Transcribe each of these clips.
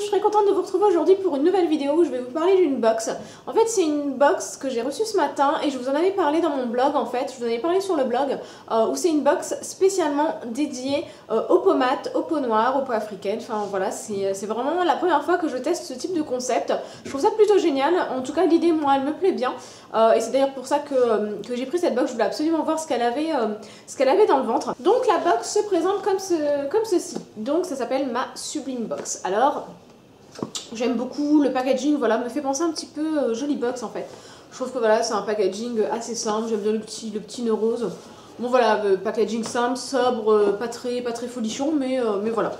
je suis très contente de vous retrouver aujourd'hui pour une nouvelle vidéo où je vais vous parler d'une box. En fait, c'est une box que j'ai reçue ce matin et je vous en avais parlé dans mon blog en fait. Je vous en avais parlé sur le blog où c'est une box spécialement dédiée aux peaux mates, aux peaux noires, aux peaux africaines. Enfin voilà, c'est vraiment la première fois que je teste ce type de concept. Je trouve ça plutôt génial. En tout cas, l'idée, moi, elle me plaît bien. Et c'est d'ailleurs pour ça que j'ai pris cette box. Je voulais absolument voir ce qu'elle avait dans le ventre. Donc la box se présente comme ceci. Donc ça s'appelle ma Sublime Box. Alors, j'aime beaucoup le packaging, voilà, me fait penser un petit peu jolie box en fait. Je trouve que voilà, c'est un packaging assez simple, j'aime bien le petit nœud rose. Bon voilà, packaging simple, sobre, pas très folichon, mais voilà.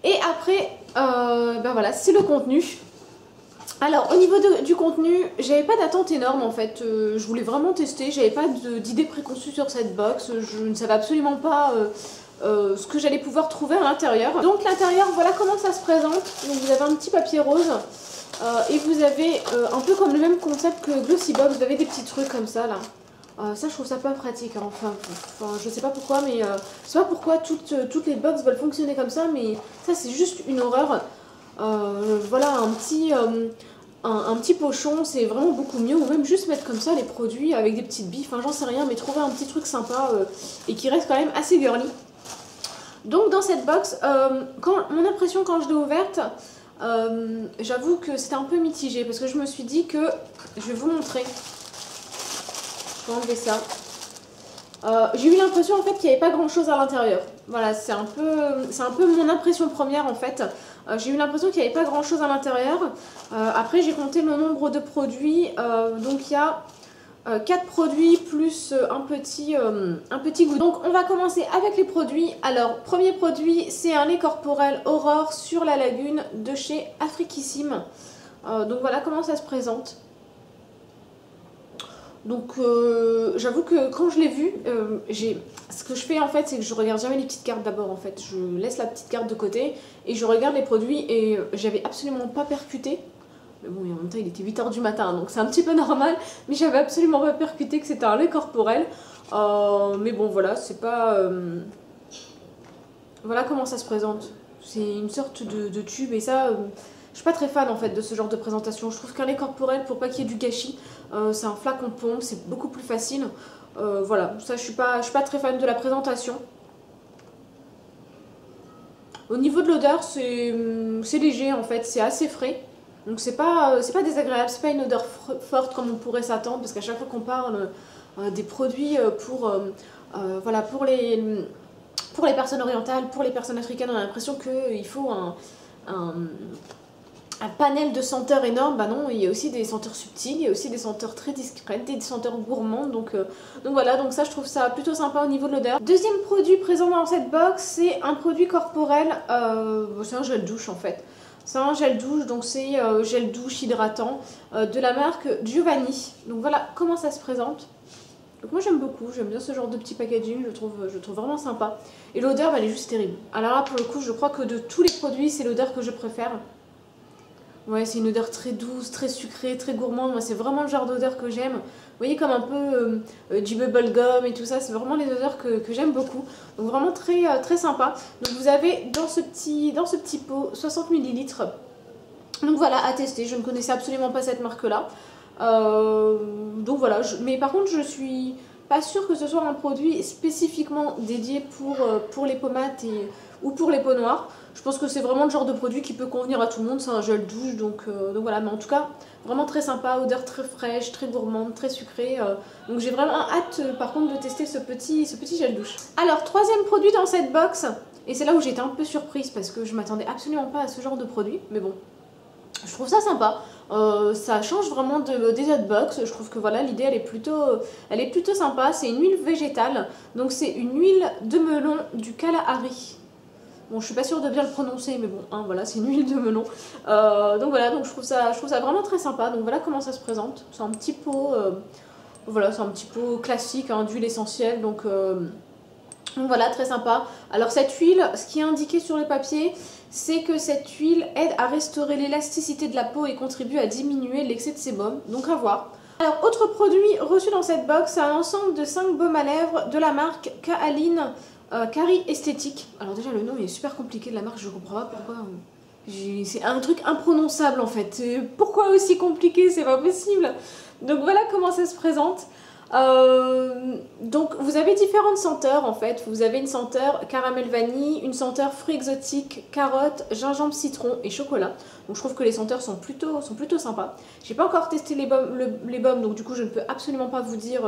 Et après, ben voilà, c'est le contenu. Alors au niveau du contenu, j'avais pas d'attente énorme en fait, je voulais vraiment tester, j'avais pas d'idée préconçue sur cette box, je ne savais absolument pas ce que j'allais pouvoir trouver à l'intérieur. Donc l'intérieur, voilà comment ça se présente. Donc vous avez un petit papier rose et vous avez un peu comme le même concept que Glossybox, vous avez des petits trucs comme ça là. Ça je trouve ça pas pratique, hein. Enfin je sais pas pourquoi, mais je sais pas pourquoi toutes les box veulent fonctionner comme ça, mais ça c'est juste une horreur. Voilà un petit pochon, c'est vraiment beaucoup mieux, ou même juste mettre comme ça les produits avec des petites billes, enfin j'en sais rien, mais trouver un petit truc sympa et qui reste quand même assez girly. Donc dans cette box, mon impression quand je l'ai ouverte, j'avoue que c'était un peu mitigé parce que je me suis dit que, je vais vous montrer, je vais enlever ça. J'ai eu l'impression en fait qu'il n'y avait pas grand chose à l'intérieur. Voilà, c'est un peu mon impression première en fait. J'ai eu l'impression qu'il n'y avait pas grand chose à l'intérieur. Après j'ai compté le nombre de produits, donc il y a 4 produits plus un petit goût. Donc on va commencer avec les produits. Alors premier produit, c'est un lait corporel Aurore sur la lagune de chez Afriquissime. Donc voilà comment ça se présente. Donc j'avoue que quand je l'ai vu, ce que je fais en fait, c'est que je regarde jamais les petites cartes d'abord en fait. Je laisse la petite carte de côté et je regarde les produits et j'avais absolument pas percuté. Mais bon, en même temps il était 8 h du matin donc c'est un petit peu normal, mais j'avais absolument pas percuté que c'était un lait corporel. Mais bon voilà, c'est pas... Voilà comment ça se présente. C'est une sorte de tube et ça... je suis pas très fan en fait de ce genre de présentation. Je trouve qu'un lait corporel, pour pas qu'il y ait du gâchis, c'est un flacon pompe, c'est beaucoup plus facile. Voilà, ça je suis pas très fan de la présentation. Au niveau de l'odeur, c'est léger en fait, c'est assez frais. Donc c'est pas désagréable, c'est pas une odeur forte comme on pourrait s'attendre, parce qu'à chaque fois qu'on parle des produits voilà, pour les personnes orientales, pour les personnes africaines, on a l'impression qu'il faut un panel de senteurs énorme. Bah non, il y a aussi des senteurs subtiles, il y a aussi des senteurs très discrètes, des senteurs gourmandes, donc voilà, donc ça je trouve ça plutôt sympa au niveau de l'odeur. Deuxième produit présent dans cette box, c'est un produit corporel, c'est un gel douche en fait. C'est un gel douche, donc c'est gel douche hydratant de la marque Giovanni. Donc voilà comment ça se présente. Donc moi j'aime beaucoup, j'aime bien ce genre de petit packaging, je trouve vraiment sympa. Et l'odeur, bah, elle est juste terrible. Alors là pour le coup, je crois que de tous les produits, c'est l'odeur que je préfère. Ouais, c'est une odeur très douce, très sucrée, très gourmande. Moi, c'est vraiment le genre d'odeur que j'aime. Vous voyez, comme un peu du bubblegum et tout ça. C'est vraiment les odeurs que j'aime beaucoup. Donc vraiment très sympa. Donc vous avez dans ce petit pot 60 ml. Donc voilà, à tester. Je ne connaissais absolument pas cette marque-là. Donc voilà. Mais par contre, je suis pas sûre que ce soit un produit spécifiquement dédié pour les peaux mates ou pour les peaux noires. Je pense que c'est vraiment le genre de produit qui peut convenir à tout le monde, c'est un gel douche, donc voilà, mais en tout cas, vraiment très sympa, odeur très fraîche, très gourmande, très sucrée, donc j'ai vraiment hâte par contre de tester ce petit gel douche. Alors, troisième produit dans cette box, et c'est là où j'ai été un peu surprise parce que je m'attendais absolument pas à ce genre de produit, mais bon, je trouve ça sympa. Ça change vraiment des autres box. Je trouve que voilà, l'idée elle est plutôt sympa. C'est une huile végétale, donc c'est une huile de melon du Kalahari. Bon, je suis pas sûre de bien le prononcer, mais bon, hein, voilà, c'est une huile de melon. Donc voilà, donc je trouve ça vraiment très sympa. Donc voilà comment ça se présente. C'est un petit pot, voilà, c'est un petit pot classique hein, d'huile essentielle. Donc voilà, très sympa. Alors cette huile, ce qui est indiqué sur le papier, c'est que cette huile aide à restaurer l'élasticité de la peau et contribue à diminuer l'excès de sébum. Donc à voir. Alors, autre produit reçu dans cette box, c'est un ensemble de 5 baumes à lèvres de la marque Kaaline Kari Esthétique. Alors déjà, le nom est super compliqué de la marque, je comprends pas pourquoi C'est un truc imprononçable en fait. Pourquoi aussi compliqué? C'est pas possible. Donc voilà comment ça se présente. Donc vous avez différentes senteurs en fait. Vous avez une senteur caramel vanille, une senteur fruits exotiques, carottes, gingembre, citron et chocolat. Donc je trouve que les senteurs sont plutôt sympas. J'ai pas encore testé les baumes, donc du coup je ne peux absolument pas vous dire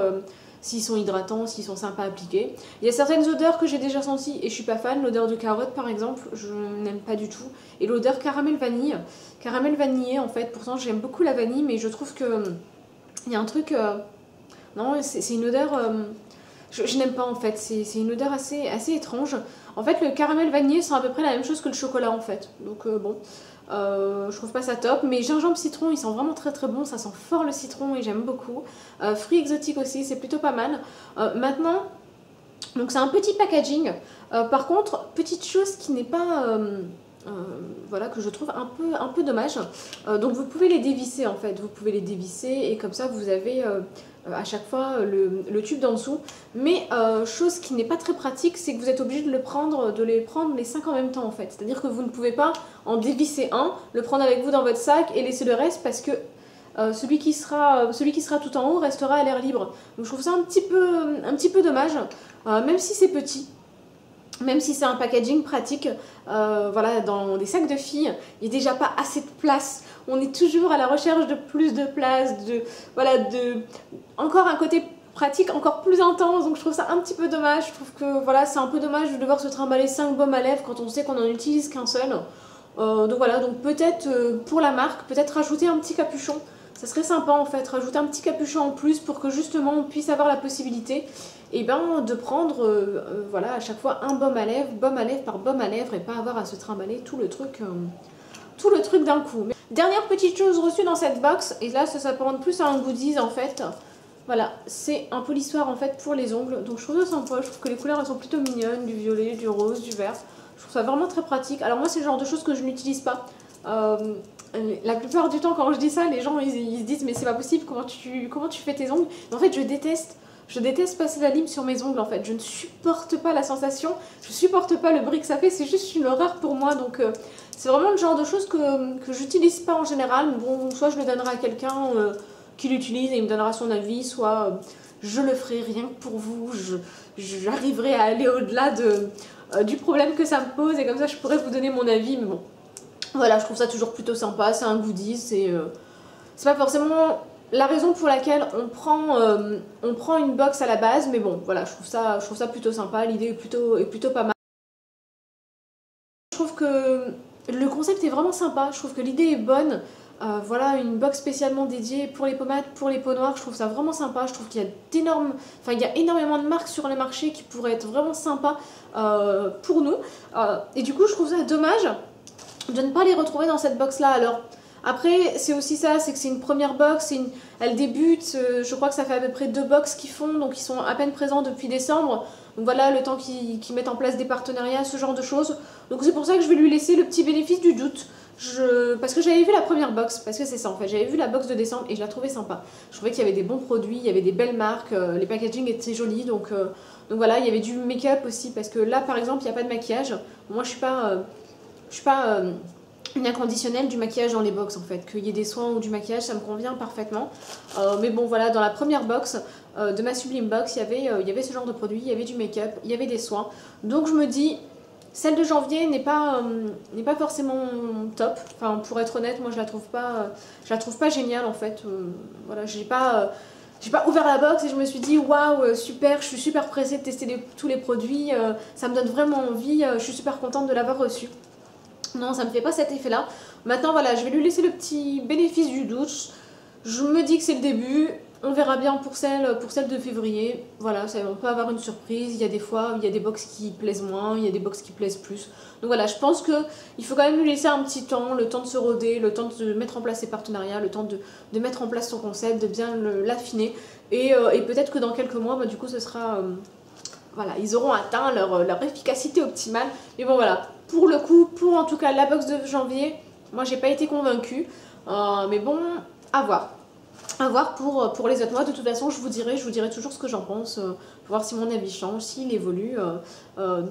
s'ils sont hydratants, s'ils sont sympas à appliquer. Il y a certaines odeurs que j'ai déjà senties et je suis pas fan. L'odeur de carotte par exemple, je n'aime pas du tout. Et l'odeur caramel vanille, caramel vanillé en fait. Pourtant j'aime beaucoup la vanille, mais je trouve que il y a un truc... non, c'est une odeur... je n'aime pas en fait, c'est une odeur assez étrange. En fait, le caramel vanillé c'est à peu près la même chose que le chocolat en fait. Donc bon, je trouve pas ça top. Mais gingembre citron, ils sont vraiment très bons. Ça sent fort le citron et j'aime beaucoup. Fruits exotiques aussi, c'est plutôt pas mal. Maintenant, donc c'est un petit packaging. Par contre, petite chose qui n'est pas... voilà, que je trouve un peu dommage. Donc vous pouvez les dévisser en fait. Vous pouvez les dévisser et comme ça vous avez... à chaque fois le tube d'en dessous, mais chose qui n'est pas très pratique, c'est que vous êtes obligé de les prendre les 5 en même temps en fait, c'est à dire que vous ne pouvez pas en dévisser un, le prendre avec vous dans votre sac et laisser le reste parce que celui qui sera tout en haut restera à l'air libre. Donc je trouve ça un petit peu dommage, même si c'est petit. Même si c'est un packaging pratique, voilà, dans des sacs de filles, il n'y a déjà pas assez de place. On est toujours à la recherche de plus de place, encore un côté pratique encore plus intense, donc je trouve ça un petit peu dommage. Je trouve que voilà, c'est un peu dommage de devoir se trimballer 5 baumes à lèvres quand on sait qu'on n'en utilise qu'un seul. Donc voilà, donc peut-être pour la marque, peut-être rajouter un petit capuchon. Ça serait sympa en fait, rajouter un petit capuchon en plus pour que justement on puisse avoir la possibilité de prendre voilà, à chaque fois un baume à lèvres par baume à lèvres et pas avoir à se trimballer tout le truc d'un coup. Mais dernière petite chose reçue dans cette box, et là ça s'apparente plus à un goodies en fait. Voilà, c'est un polissoir en fait pour les ongles, donc je trouve ça sympa, je trouve que les couleurs elles sont plutôt mignonnes, du violet, du rose, du vert. Je trouve ça vraiment très pratique. Alors moi c'est le genre de choses que je n'utilise pas. La plupart du temps quand je dis ça, les gens ils se disent mais c'est pas possible, comment tu fais tes ongles? Mais en fait je déteste passer la lime sur mes ongles en fait, je ne supporte pas la sensation, je supporte pas le bruit que ça fait, c'est juste une horreur pour moi, donc c'est vraiment le genre de choses que j'utilise pas en général. Bon, soit je le donnerai à quelqu'un qui l'utilise et il me donnera son avis, soit je le ferai rien que pour vous, j'arriverai à aller au-delà du problème que ça me pose et comme ça je pourrais vous donner mon avis, mais bon. Voilà, je trouve ça toujours plutôt sympa, c'est un goodies, c'est pas forcément la raison pour laquelle on prend une box à la base, mais bon, voilà, je trouve ça plutôt sympa, l'idée est plutôt pas mal. Je trouve que le concept est vraiment sympa, je trouve que l'idée est bonne. Voilà, une box spécialement dédiée pour les pommades, pour les peaux noires, je trouve ça vraiment sympa. Je trouve qu'il y a énormément de marques sur le marché qui pourraient être vraiment sympas pour nous. Et du coup, je trouve ça dommage de ne pas les retrouver dans cette box là. Alors après c'est aussi ça, c'est que c'est une première box, elle débute, je crois que ça fait à peu près 2 box qu'ils font, donc ils sont à peine présents depuis décembre, donc voilà, le temps qu'ils mettent en place des partenariats, ce genre de choses, donc c'est pour ça que je vais lui laisser le petit bénéfice du doute. Parce que j'avais vu la première box, parce que c'est ça en fait, j'avais vu la box de décembre et je la trouvais sympa, je trouvais qu'il y avait des bons produits, il y avait des belles marques, les packaging étaient jolis, donc voilà, il y avait du make-up aussi, parce que là par exemple il n'y a pas de maquillage, moi je suis pas une inconditionnelle du maquillage dans les box en fait, qu'il y ait des soins ou du maquillage ça me convient parfaitement, mais bon voilà, dans la première box de ma Sublime Box il y avait ce genre de produit, il y avait du make-up, il y avait des soins, donc je me dis celle de janvier n'est pas forcément top, enfin pour être honnête moi je la trouve pas géniale en fait, voilà, j'ai pas ouvert la box et je me suis dit waouh super, je suis super pressée de tester tous les produits, ça me donne vraiment envie, je suis super contente de l'avoir reçu. Non, ça me fait pas cet effet là. Maintenant voilà, je vais lui laisser le petit bénéfice du doute. Je me dis que c'est le début, on verra bien pour celle de février. Voilà, on peut avoir une surprise, il y a des fois, il y a des box qui plaisent moins, il y a des box qui plaisent plus. Donc voilà, je pense qu'il faut quand même lui laisser un petit temps, le temps de se roder, le temps de mettre en place ses partenariats, le temps de mettre en place son concept, de bien l'affiner. Et peut-être que dans quelques mois, bah, du coup ce sera... voilà, ils auront atteint leur efficacité optimale. Mais bon voilà, pour le coup, pour en tout cas la box de janvier, moi j'ai pas été convaincue. Mais bon, à voir. À voir pour les autres mois. De toute façon, je vous dirai toujours ce que j'en pense, voir si mon avis change, s'il évolue.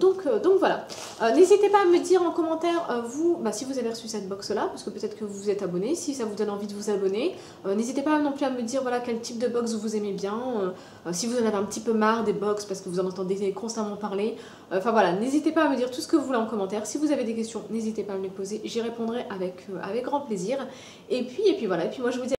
Donc voilà. N'hésitez pas à me dire en commentaire, vous, si vous avez reçu cette box-là, parce que peut-être que vous vous êtes abonné, si ça vous donne envie de vous abonner. N'hésitez pas non plus à me dire voilà, quel type de box vous aimez bien, si vous en avez un petit peu marre des box, parce que vous en entendez constamment parler. Enfin voilà, n'hésitez pas à me dire tout ce que vous voulez en commentaire. Si vous avez des questions, n'hésitez pas à me les poser, j'y répondrai avec grand plaisir. Et puis voilà, et puis moi je vous dis